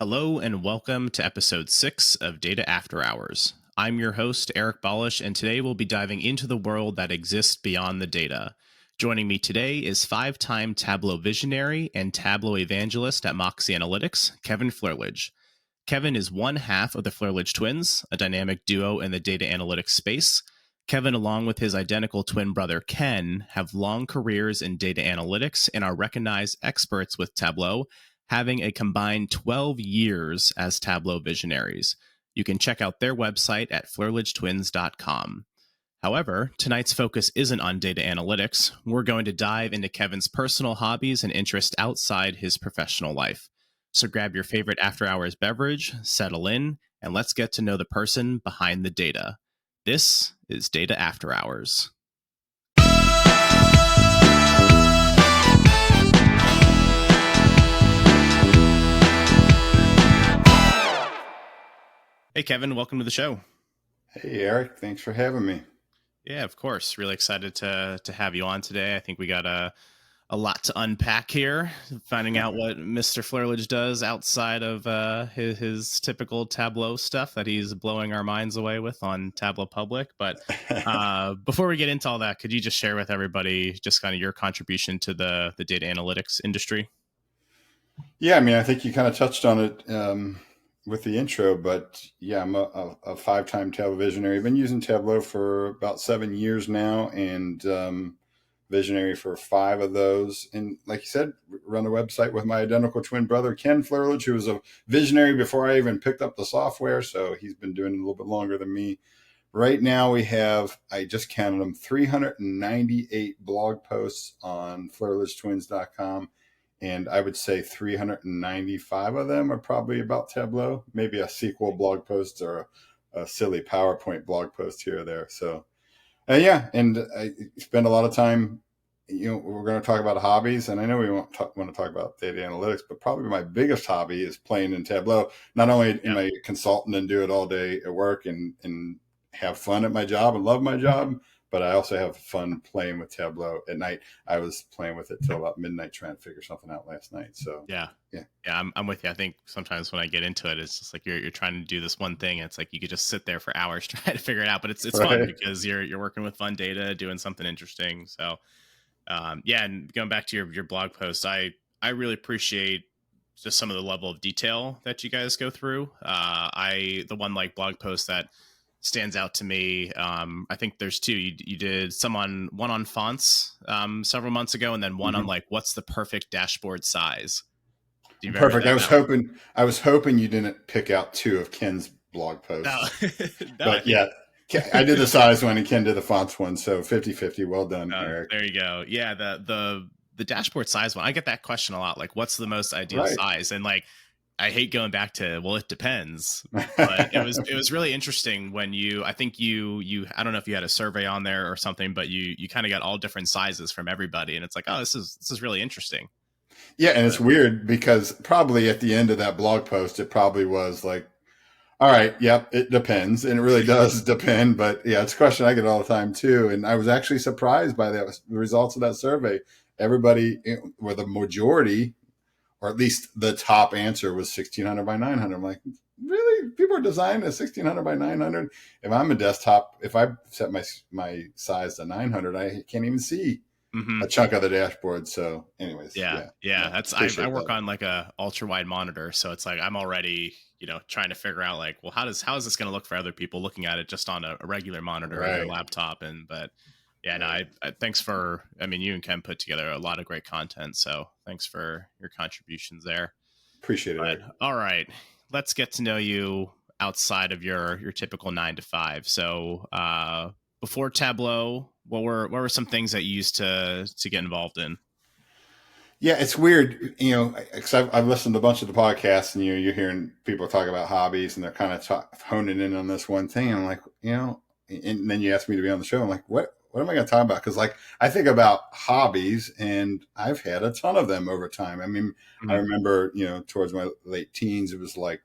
Hello and welcome to episode 6 of Data After Hours. I'm your host, Eric Balish, and today we'll be diving into the world that exists beyond the data. Joining me today is 5-time Tableau visionary and Tableau evangelist at Moxie Analytics, Kevin Flerlage. Kevin is one half of the Flerlage twins, a dynamic duo in the data analytics space. Kevin, along with his identical twin brother Ken, have long careers in data analytics and are recognized experts with Tableau, having a combined 12 years as Tableau visionaries. You can check out their website at flerlagetwins.com. However, tonight's focus isn't on data analytics. We're going to dive into Kevin's personal hobbies and interests outside his professional life. So grab your favorite after-hours beverage, settle in, and let's get to know the person behind the data. This is Data After Hours. Hey, Kevin, welcome to the show. Hey, Eric. Thanks for having me. Yeah, of course. Really excited to have you on today. I think we got a lot to unpack here, finding out what Mr. Flerlage does outside of his typical Tableau stuff that he's blowing our minds away with on Tableau Public. But before we get into all that, could you just share with everybody just kind of your contribution to the data analytics industry? Yeah, I mean, I think you kind of touched on it with the intro, but yeah, I'm a 5-time Tableau visionary. I've been using Tableau for about 7 years now, and visionary for 5 of those. And like you said, run a website with my identical twin brother, Ken Flerlage, who was a visionary before I even picked up the software. So he's been doing it a little bit longer than me. Right now we have, I just counted them, 398 blog posts on flerlagetwins.com. And I would say 395 of them are probably about Tableau, maybe a SQL blog post or a silly PowerPoint blog post here or there. So, yeah, and I spend a lot of time, we're going to talk about hobbies, and I know we want to talk about data analytics, but probably my biggest hobby is playing in Tableau. Not only am I a consultant and do it all day at work and have fun at my job and love my job, but I also have fun playing with Tableau at night. I was playing with it till about midnight trying to figure something out last night. So yeah, I'm with you. I think sometimes when I get into it, it's just like you're trying to do this one thing. And it's like you could just sit there for hours trying to figure it out, but it's right. fun because you're working with fun data, doing something interesting. So yeah, and going back to your blog post, I really appreciate just some of the level of detail that you guys go through. The one like blog post that stands out to me. I think there's 2. You did one on fonts several months ago, and then one on like what's the perfect dashboard size. Perfect. I was hoping you didn't pick out 2 of Ken's blog posts. No. But yeah, I did the size one and Ken did the fonts one. So 50-50. Well done, Eric. There you go. Yeah, the dashboard size one. I get that question a lot. Like, what's the most ideal size? And like, I hate going back to, well, it depends, but it was really interesting when I think you, I don't know if you had a survey on there or something, but you kind of got all different sizes from everybody. And it's like, oh, this is really interesting. Yeah. And it's weird because probably at the end of that blog post, it probably was like, all right, yep, it depends. And it really does depend. But yeah, it's a question I get all the time too. And I was actually surprised by the results of that survey. Everybody, or the majority, or at least the top answer was 1600 by 900. I'm like, really? People are designing a 1600 by 900? If I'm a desktop, if I set my size to 900, I can't even see a chunk of the dashboard. So anyways. Yeah. That's, I work on like a ultra wide monitor. So it's like, I'm already, trying to figure out like, well, how is this going to look for other people looking at it just on a regular monitor or their laptop? Yeah, no, thanks for, you and Ken put together a lot of great content. So thanks for your contributions there. Appreciate it. All right, let's get to know you outside of your typical 9 to 5. So before Tableau, what were some things that you used to get involved in? Yeah, it's weird, because I've listened to a bunch of the podcasts and you're hearing people talk about hobbies and they're kind of honing in on this one thing. And I'm like, and then you asked me to be on the show. I'm like, what am I going to talk about? Because like I think about hobbies, and I've had a ton of them over time. I mean, I remember, towards my late teens, it was like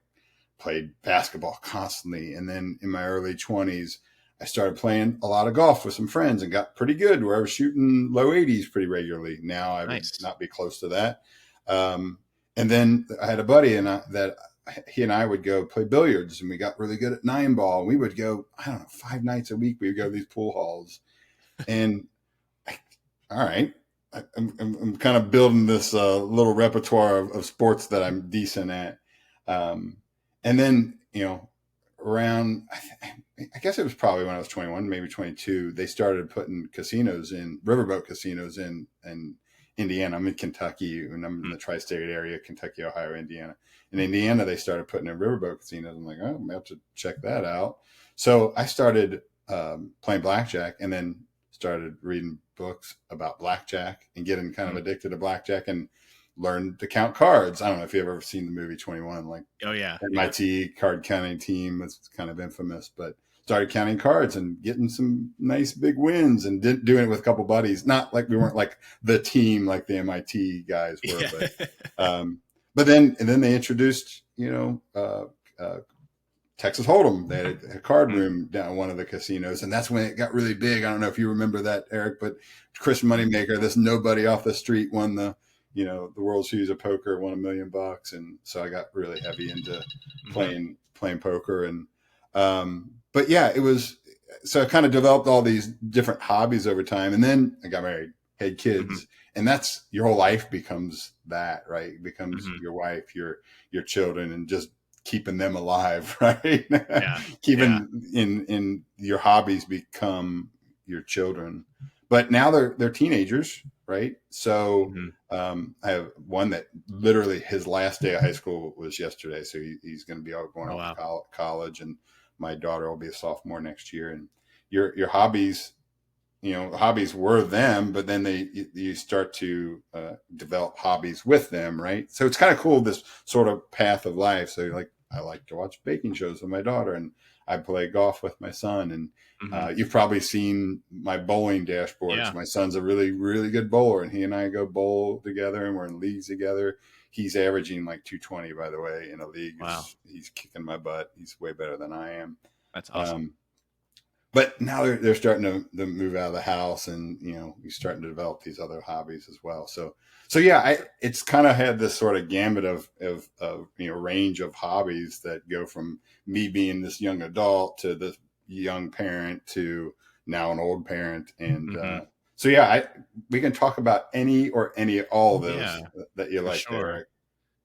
played basketball constantly, and then in my early 20s, I started playing a lot of golf with some friends and got pretty good, where I was shooting low 80s pretty regularly. Now I would not be close to that. And then I had a buddy that he and I would go play billiards, and we got really good at 9-ball. We would go, I don't know, 5 nights a week. We would go to these pool halls, and all right, I'm kind of building this little repertoire of sports that I'm decent at. And then, around, I guess it was probably when I was 21, maybe 22, they started putting casinos in, riverboat casinos in Indiana. I'm in Kentucky, and I'm in the tri-state area, Kentucky, Ohio, Indiana. In Indiana, they started putting in riverboat casinos. I'm like, oh, I'm going to have to check that out. So I started playing blackjack, and then started reading books about blackjack and getting kind of addicted to blackjack, and learned to count cards. I don't know if you've ever seen the movie 21, like Oh yeah. MIT card counting team was kind of infamous, but started counting cards and getting some nice big wins, and doing it with a couple buddies. Not like we weren't like the team like the MIT guys were, but then they introduced, Texas Hold'em. They had a card room down one of the casinos, and that's when it got really big. I don't know if you remember that, Eric, but Chris Moneymaker, this nobody off the street, won the World Series of Poker, won $1 million, and so I got really heavy into playing poker, and but yeah, it was. So I kind of developed all these different hobbies over time, and then I got married, had kids, and that's your whole life becomes that, right? It becomes your wife, your children, and just keeping them alive, right? Yeah. Keeping in your hobbies become your children, but now they're teenagers, right? So I have one that literally his last day of high school was yesterday, so he's going to be going off to college, and my daughter will be a sophomore next year. And your hobbies, hobbies were them, but then you start to develop hobbies with them, right? So it's kind of cool, this sort of path of life. So like, I like to watch baking shows with my daughter, and I play golf with my son. And you've probably seen my bowling dashboards. Yeah. My son's a really, really good bowler, and he and I go bowl together, and we're in leagues together. He's averaging like 220, by the way, in a league. Wow. He's kicking my butt. He's way better than I am. That's awesome. But now they're starting to move out of the house, and he's starting to develop these other hobbies as well. So yeah, it's kind of had this sort of gamut of range of hobbies that go from me being this young adult to this young parent to now an old parent, and so yeah, we can talk about all of those that you like, sure. Eric.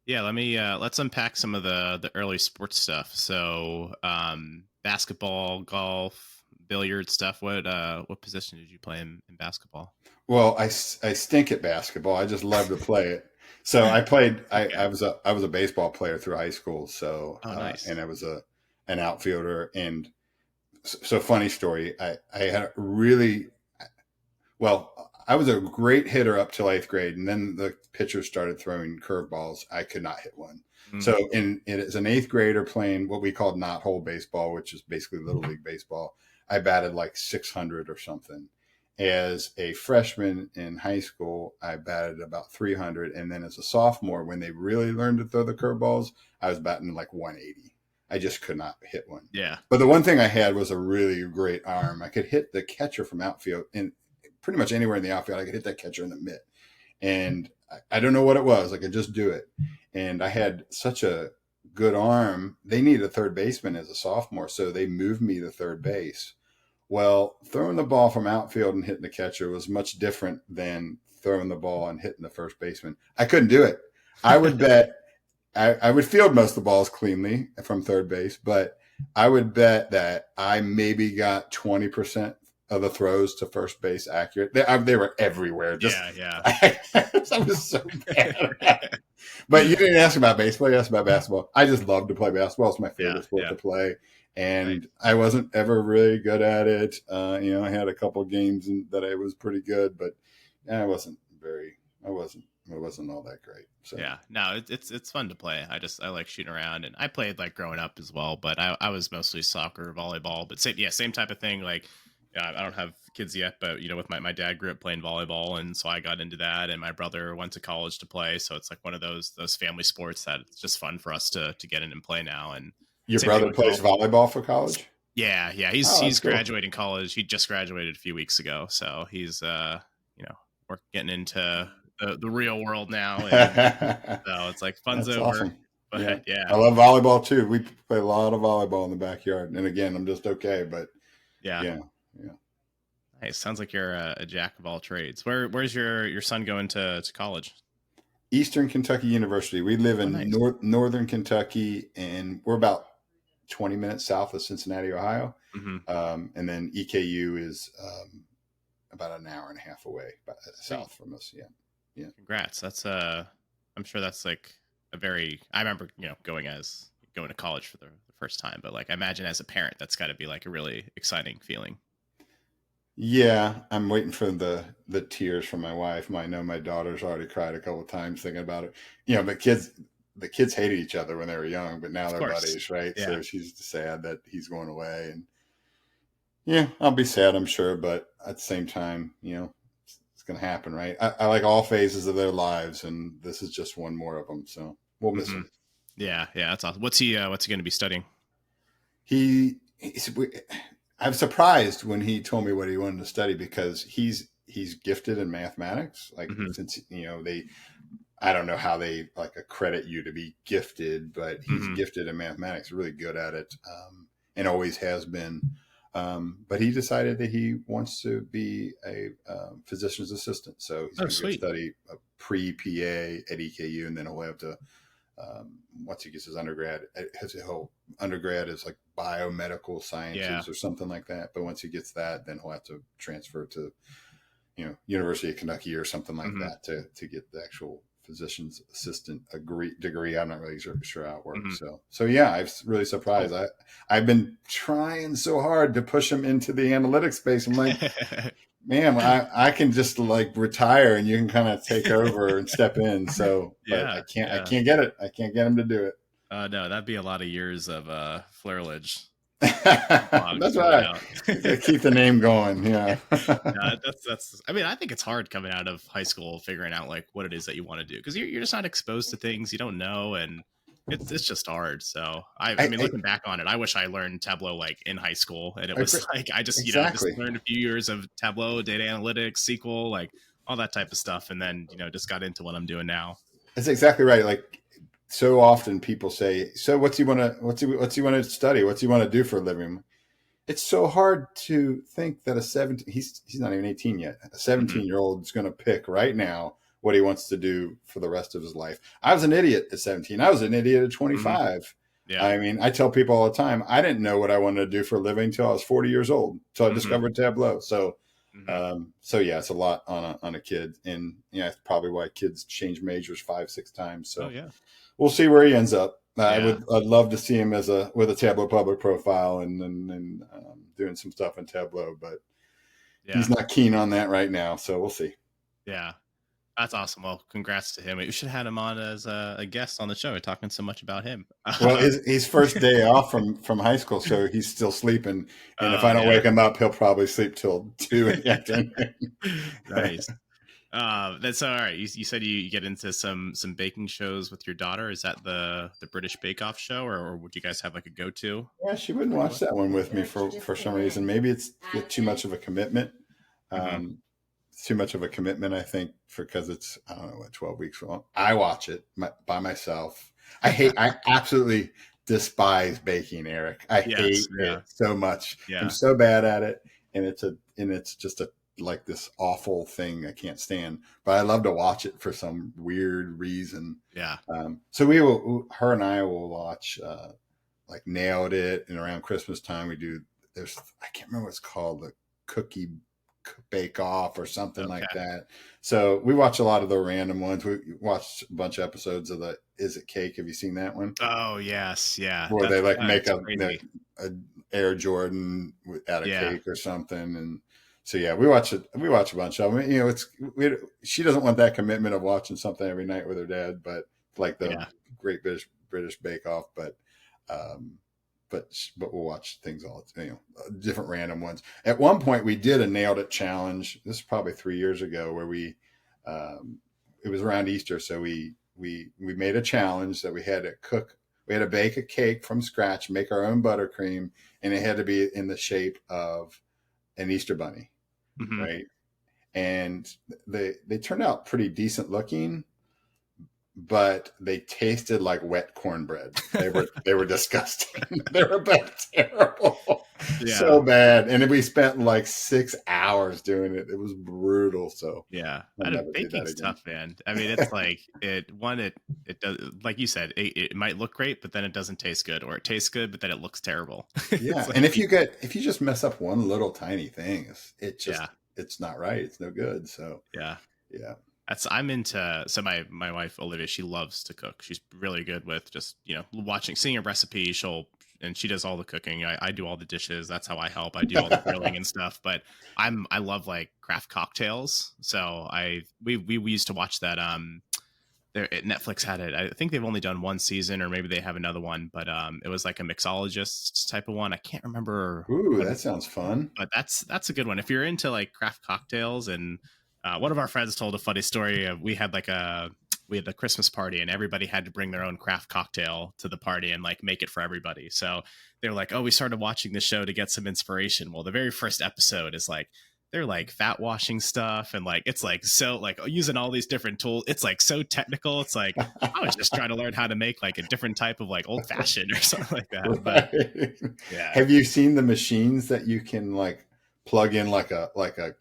Yeah, let's unpack some of the early sports stuff. So basketball, golf, billiard stuff. What position did you play in basketball? Well, I stink at basketball. I just love to play it. So I played. I was a baseball player through high school. So nice. And I was an outfielder. And so funny story. I had a really I was a great hitter up till 8th grade, and then the pitchers started throwing curveballs. I could not hit one. So as an 8th grader playing what we called knot hole baseball, which is basically little league baseball, I batted like 600 or something. As a freshman in high school, I batted about 300. And then as a sophomore, when they really learned to throw the curveballs, I was batting like 180. I just could not hit one. Yeah. But the one thing I had was a really great arm. I could hit the catcher from outfield, and pretty much anywhere in the outfield, I could hit that catcher in the mitt. And I don't know what it was. I could just do it. And I had such a good arm. They needed a third baseman as a sophomore, so they moved me to third base. Well, throwing the ball from outfield and hitting the catcher was much different than throwing the ball and hitting the first baseman. I couldn't do it. I would bet I would field most of the balls cleanly from third base, but I would bet that I maybe got 20% of the throws to first base accurate. They were everywhere. Yeah. I was so bad. But you didn't ask about baseball. You asked about basketball. I just love to play basketball. It's my favorite sport to play. And I wasn't ever really good at it. I had a couple of games that I was pretty good, but I wasn't all that great. So yeah, no, it's fun to play. I like shooting around, and I played like growing up as well, but I was mostly soccer, volleyball, but same type of thing. Like, I don't have kids yet, but with my dad grew up playing volleyball, and so I got into that, and my brother went to college to play. So it's like one of those family sports that it's just fun for us to get in and play now. And your brother plays volleyball for college? Yeah. He's graduating college. He just graduated a few weeks ago, so he's we're getting into the real world now, and so it's like fun's That's over. awesome. Yeah. But yeah, I love volleyball too. We play a lot of volleyball in the backyard. And again, I'm just okay, but yeah. yeah, yeah. Nice. Sounds like you're a jack of all trades. Where's your son going to college? Eastern Kentucky University. We live Oh, in nice. northern Kentucky, and we're about 20 minutes south of Cincinnati, Ohio. Hmm. And then EKU is about an hour and a half away Sweet. south from us. Yeah. Yeah. Congrats. That's I'm sure that's like a very. I remember going to college for the first time, but like I imagine as a parent, that's got to be like a really exciting feeling. Yeah, I'm waiting for the tears from my wife. I know my daughter's already cried a couple of times thinking about it. The kids hated each other when they were young, but now Of they're course. buddies, right? Yeah. So she's sad that he's going away, and yeah, I'll be sad, I'm sure, but at the same time, it's going to happen, right? I like all phases of their lives, and this is just one more of them. So we'll miss Hmm. him. Yeah. Yeah. That's awesome. What's he going to be studying? He's I'm surprised when he told me what he wanted to study because he's gifted in mathematics. Like Hmm. since they I don't know how they like accredit you to be gifted, but he's Hmm. gifted in mathematics, really good at it, and always has been. But he decided that he wants to be a physician's assistant, so he's Oh, going to go sweet. study a pre-PA at EKU, and then he'll have to once he gets his undergrad, his whole undergrad is like biomedical Yeah. sciences or something like that. But once he gets that, then he'll have to transfer to, University of Kentucky or something like Hmm. that to get the actual physician's assistant degree. I'm not really sure how it Hmm. works. So yeah, I'm really surprised. Cool. I've been trying so hard to push him into the analytics space. I'm like, man, I can just like retire and you can kind of take over and step in. So, but Yeah. I Yeah. can't get it. I can't get him to do it. No, that'd be a lot of years of Flerlage logs That's coming right. out. Gotta keep the name going. Yeah. Yeah, that's. I mean, I think it's hard coming out of high school, figuring out like what it is that you want to do because you're just not exposed to things you don't know, and it's just hard. So I mean, I looking back on it, I wish I learned Tableau like in high school, and it agree. was like I just just Exactly. learned a few years of Tableau, data analytics, SQL, like all that type of stuff, and then just got into what I'm doing now. That's exactly right. Like so often people say, so what's he want to study? What's he want to do for a living? It's so hard to think that a 17 he's not even 18 yet. A Hmm. 17-year-old is going to pick right now what he wants to do for the rest of his life. I was an idiot at 17. I was an idiot at Hmm. 25. Yeah. I mean, I tell people all the time, I didn't know what I wanted to do for a living until I was 40 years old. So I Hmm. discovered Tableau. So Hmm. so yeah, it's a lot on a kid, and yeah, it's probably why kids change majors 5, 6 times. Oh So yeah. we'll see where he ends up. Yeah. I'd love to see him with a Tableau public profile and doing some stuff in Tableau, but Yeah. he's not keen on that right now. So we'll see. Yeah. That's awesome. Well, congrats to him. We should have had him on as a guest on the show, talking so much about him. Well, his first day off from high school, so he's still sleeping. And if Oh I don't yeah, wake him up, he'll probably sleep till 2 in the afternoon. nice. That's all right. You said you get into some baking shows with your daughter. Is that the British Bake Off show, or would you guys have like a go to Yeah, she wouldn't where you watch went? that one with me for some reason. Maybe it's too much of a commitment. Hmm. Um, too much of a commitment, I think, because it's I don't know what 12 weeks long. I watch it by myself. I absolutely despise baking, Eric. I Yes. hate Yeah. it so much. I'm Yeah. so bad at it, and it's just a like this awful thing I can't stand. But I love to watch it for some weird reason. Yeah. So her and I will watch like Nailed It, and around Christmas time we do. There's I can't remember what it's called, the cookie Bake Off or something like Okay. that. So we watch a lot of the random ones. We watched a bunch of episodes of the Is It Cake? Have you seen that one? Oh yes. Yeah. Where they like make It's crazy. a Air Jordan out of Yeah. cake or something. And so yeah, we watch it. We watch a bunch of them. She doesn't want that commitment of watching something every night with her dad, but like the Yeah. Great British Bake Off. Um, but we'll watch things all different random ones. At one point, we did a Nailed It challenge. This is probably 3 years ago, where um, it was around Easter, so we made a challenge that we had to cook. We had to bake a cake from scratch, make our own buttercream, and it had to be in the shape of an Easter bunny, Hmm. right? And they turned out pretty decent looking, but they tasted like wet cornbread. They were disgusting. They were terrible, so Yeah. bad. And we spent like 6 hours doing it. It was brutal. So Yeah, I'll never do that baking's again. tough, man. I mean, it's like it does, like you said, it might look great, but then it doesn't taste good, or it tastes good, but then it looks terrible. Yeah, It's and like, if you just mess up one little tiny thing, yeah, it's not right. It's no good. So yeah. yeah. I'm into, so my wife Olivia, she loves to cook. She's really good with just, watching, seeing a recipe. And she does all the cooking. I do all the dishes. That's how I help. I do all the grilling and stuff. But I love like craft cocktails. So we used to watch that. Netflix had it. I think they've only done one season, or maybe they have another one. But it was like a mixologist type of one. I can't remember Ooh, what that sounds fun. but that's a good one if you're into like craft cocktails. And one of our friends told a funny story of, we had a Christmas party, and everybody had to bring their own craft cocktail to the party and like make it for everybody. So they were like, oh, we started watching the show to get some inspiration. Well, the very first episode is like they're like fat washing stuff, and like it's like so like using all these different tools. It's like so technical. It's like I was just trying to learn how to make like a different type of like old fashioned or something like that. But Right. yeah. Have you seen the machines that you can like plug in like a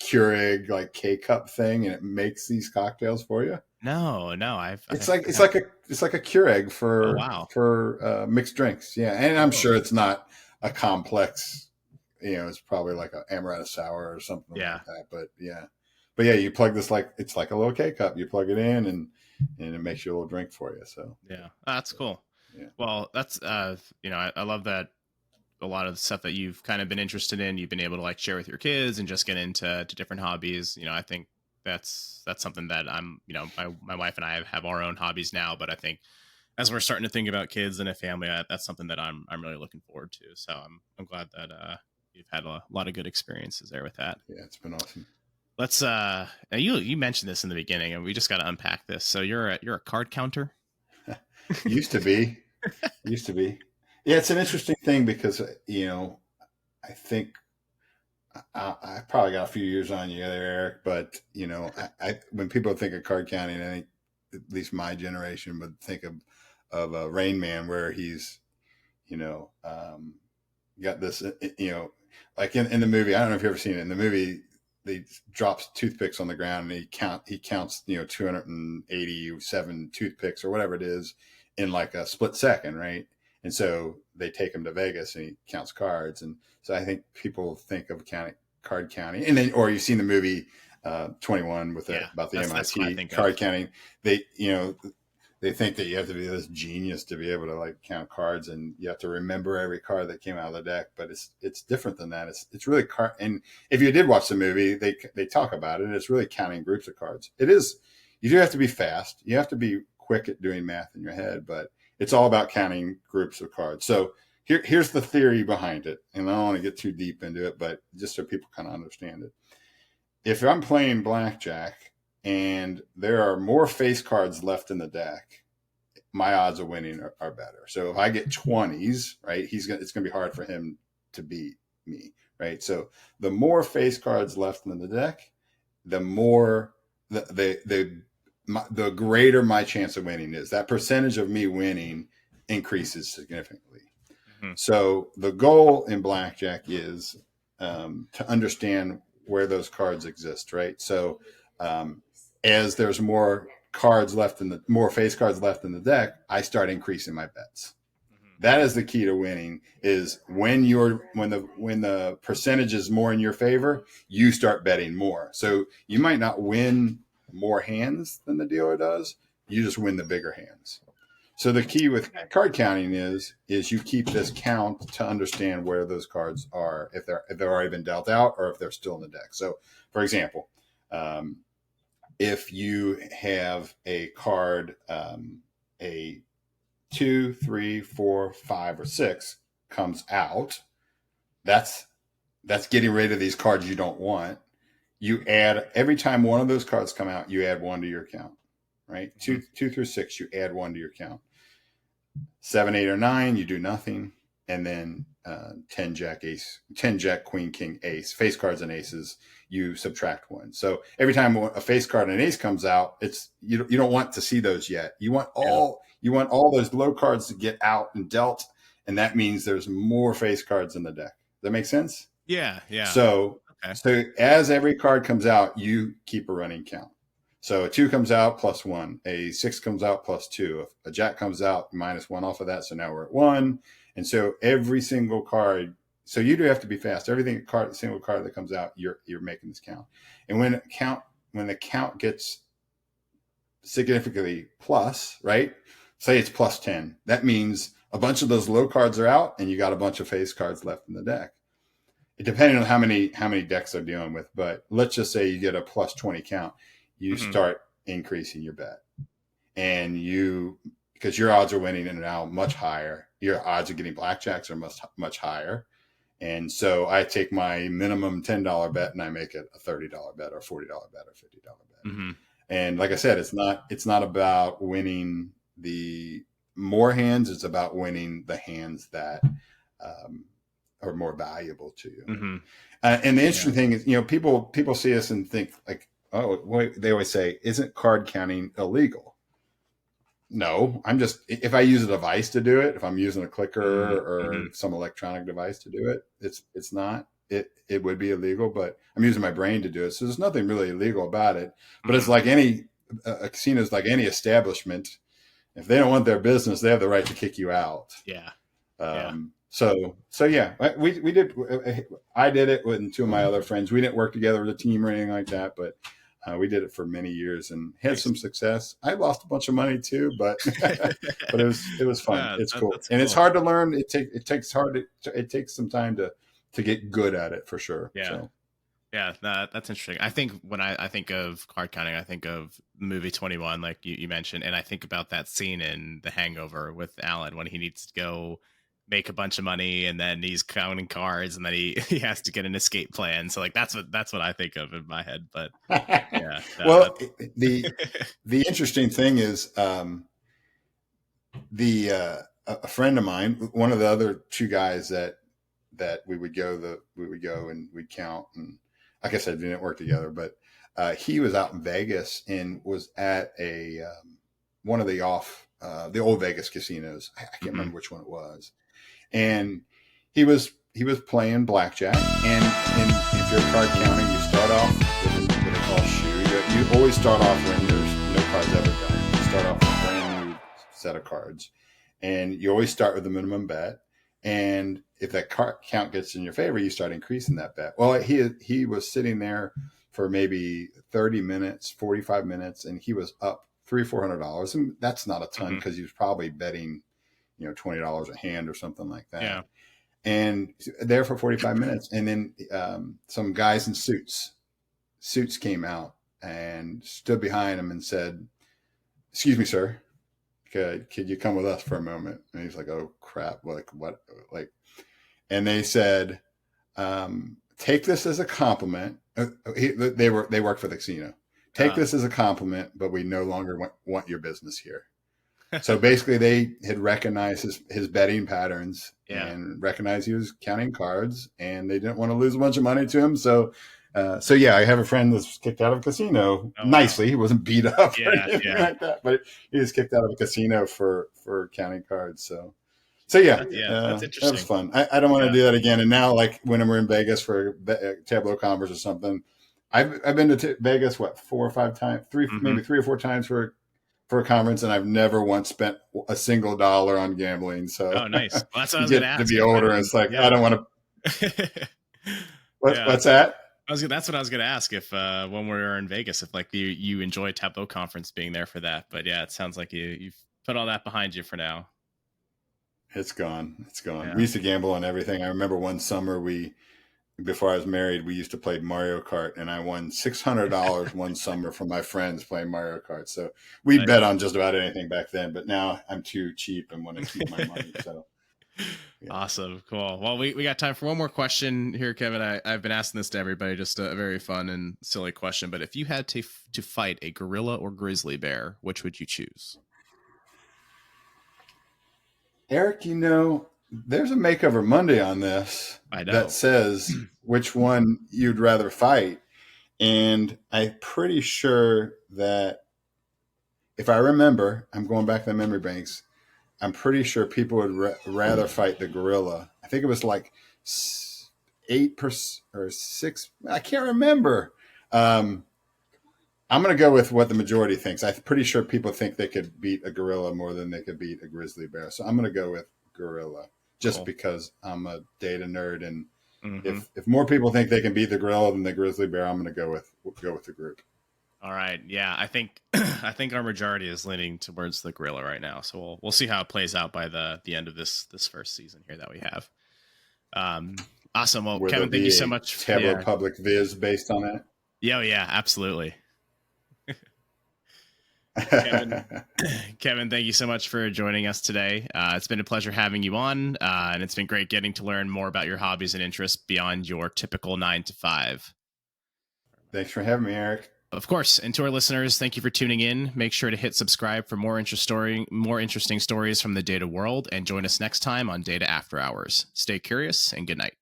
Keurig like K cup thing and it makes these cocktails for you? No, It's I like haven't. it's like a Keurig Oh wow. for mixed drinks. Yeah, and I'm Oh sure it's not a complex. It's probably like an amaretto sour or something yeah. like that. But yeah, you plug this like it's like a little K cup. You plug it in and it makes you a little drink for you. So Yeah, that's cool. yeah, Well, that's I love that a lot of the stuff that you've kind of been interested in, you've been able to like share with your kids and just get into different hobbies. I think that's something that my wife and I have our own hobbies now, but I think as we're starting to think about kids and a family, that's something that I'm really looking forward to. So I'm glad that you've had a lot of good experiences there with that. yeah, it's been awesome. Let's now you mentioned this in the beginning, and we just got to unpack this. So you're a card counter? Used to be, used to be. Yeah, it's an interesting thing because I think I probably got a few years on you there, Eric. But when people think of card counting, I think at least my generation would think of a Rain Man, where he's you know got this like in the movie. I don't know if you've ever seen it. In the movie, they drops toothpicks on the ground and he counts 287 toothpicks or whatever it is in like a split second, right? And so they take him to Vegas and he counts cards. And so I think people think of card counting, and then or you've seen the movie 21 Yeah, about the that's what I MIT think of. card counting. They think that you have to be this genius to be able to like count cards, and you have to remember every card that came out of the deck. But it's different than that. It's really card. And if you did watch the movie, they talk about it. And it's really counting groups of cards. It is. You do have to be fast. You have to be quick at doing math in your head, but it's all about counting groups of cards. So here's the theory behind it, and I don't want to get too deep into it, but just so people kind of understand it. If I'm playing blackjack and there are more face cards left in the deck, my odds of winning are better. So if I get 20s, right, it's going to be hard for him to beat me, right? So the more face cards left in the deck, the more the greater my chance of winning is. That percentage of me winning increases significantly. Mm-hmm. So the goal in blackjack is to understand where those cards exist, right? So as there's more face cards left in the deck, I start increasing my bets. Mm-hmm. That is the key to winning. Is when the percentage is more in your favor, you start betting more. So you might not win more hands than the dealer does. You just win the bigger hands. So the key with card counting is you keep this count to understand where those cards are, if they've already been dealt out or if they're still in the deck. So, for example, if you have a card, a 2, 3, 4, 5, or 6 comes out, that's getting rid of these cards you don't want. You add every time one of those cards come out, you add 1 to your count, right? Mm-hmm. 2 through 6, you add 1 to your count. 7, 8, or 9, you do nothing. and then 10 jack ace, 10 jack queen king ace, face cards and aces, you subtract one. So every time a face card and an ace comes out, it's you don't want to see those yet. You want all those low cards to get out and dealt, and that means there's more face cards in the deck. Does that make sense? Yeah. So Okay. so as every card comes out, you keep a running count. So a 2 comes out +1, a 6 comes out +2, a jack comes out -1 off of that. So now we're at 1. And so every single card, so you do have to be fast. Everything single card that comes out, you're making this count. And when the count gets significantly plus, right? Say it's +10. That means a bunch of those low cards are out and you got a bunch of face cards left in the deck. Depending on how many decks they're dealing with, but let's just say you get a +20 count, you start increasing your bet, and because your odds of winning are now much higher, your odds of getting blackjacks are much higher, and so I take my minimum $10 bet and I make it a $30 bet or $40 bet or $50 bet. And like I said, it's not about winning the more hands; it's about winning the hands that are more valuable to you. And the interesting thing is, people see us and think like, oh, wait, they always say, isn't card counting illegal? No, if I use a device to do it, if I'm using a clicker or some electronic device to do it, it's not, it would be illegal, but I'm using my brain to do it. So there's nothing really illegal about it, but it's like a casino is like any establishment. If they don't want their business, they have the right to kick you out. So yeah, we did. I did it with 2 of my other friends. We didn't work together as a team or anything like that, but we did it for many years and had some success. I lost a bunch of money too, but but it was fun. Yeah, it's cool, and it's hard to learn. It takes some time to get good at it for sure. Yeah. So. Yeah, that's interesting. I think when I think of card counting, I think of the movie 21, like you mentioned, and I think about that scene in The Hangover with Alan when he needs to go make a bunch of money and then he's counting cards and then he has to get an escape plan. So like that's what I think of in my head. But yeah. Well, the interesting thing is a friend of mine, one of the other 2 guys that we would go and we'd count, and like I said, we didn't work together, but he was out in Vegas and was at a one of the old Vegas casinos. I can't remember which one it was. And he was playing blackjack, and if you're card counting, you start off with what they call a shoe. You always start off when there's no cards ever done. You start off with a brand new set of cards, and you always start with the minimum bet. And if that card count gets in your favor, you start increasing that bet. Well, he was sitting there for maybe 30 minutes, 45 minutes, and he was up $300-400, and that's not a ton because he was probably betting $20 a hand or something like that. Yeah. And there for 45 minutes. And then some guys in suits came out and stood behind him and said, "Excuse me, sir, could you come with us for a moment?" And he's like, "Oh crap. Like what?" And they said, "Take this as a compliment." They worked for the casino. "Take this as a compliment, but we no longer want your business here." So basically they had recognized his betting patterns and recognized he was counting cards, and they didn't want to lose a bunch of money to him. So yeah, I have a friend that's kicked out of a casino nicely. Wow. He wasn't beat up or anything like that, but he was kicked out of a casino for counting cards. So yeah, that's interesting. That was fun. I don't want to do that again. And now, like when we're in Vegas for Tableau Conference or something, I've been to Vegas 4 or 5 times, maybe 3 or 4 times for a conference, and I've never once spent a single dollar on gambling. So nice. Well, that's what I was going to ask. To be older, and it's like I don't want to. What's that? That's what I was going to ask. If when we were in Vegas, if like you enjoy Tableau Conference being there for that, but yeah, it sounds like you've put all that behind you for now. It's gone. Yeah. We used to gamble on everything. I remember one summer before I was married, we used to play Mario Kart, and I won $600 one summer from my friends playing Mario Kart. So we bet on just about anything back then, but now I'm too cheap and want to keep my money. So yeah. Awesome. Cool. Well, we got time for one more question here, Kevin. I've been asking this to everybody, just a very fun and silly question, but if you had to fight a gorilla or grizzly bear, which would you choose? Eric, there's a Makeover Monday on this I that know. says which one you'd rather fight. And I'm pretty sure that if I remember, I'm going back to the memory banks. I'm pretty sure people would rather fight the gorilla. I think it was like 8% or 6. I can't remember. Um, I'm going to go with what the majority thinks. I'm pretty sure people think they could beat a gorilla more than they could beat a grizzly bear. So I'm going to go with gorilla just Cool. because I'm a data nerd. And Mm-hmm. if more people think they can beat the gorilla than the grizzly bear, I'm going to go with the group. All right. Yeah, I think I think our majority is leaning towards the gorilla right now. So we'll see how it plays out by the end of this first season here that we have. Awesome. Well, Will there Kevin, thank you be so a much. Tableau Yeah. public viz based on Yeah, yeah, absolutely. Kevin, that? Kevin, thank you so much for joining us today. It's been a pleasure having you on, and it's been great getting to learn more about your hobbies and interests beyond your typical 9 to 5. Thanks for having me, Eric. Of course, and to our listeners, thank you for tuning in. Make sure to hit subscribe for more interesting stories from the data world, and join us next time on Data After Hours. Stay curious, and good night.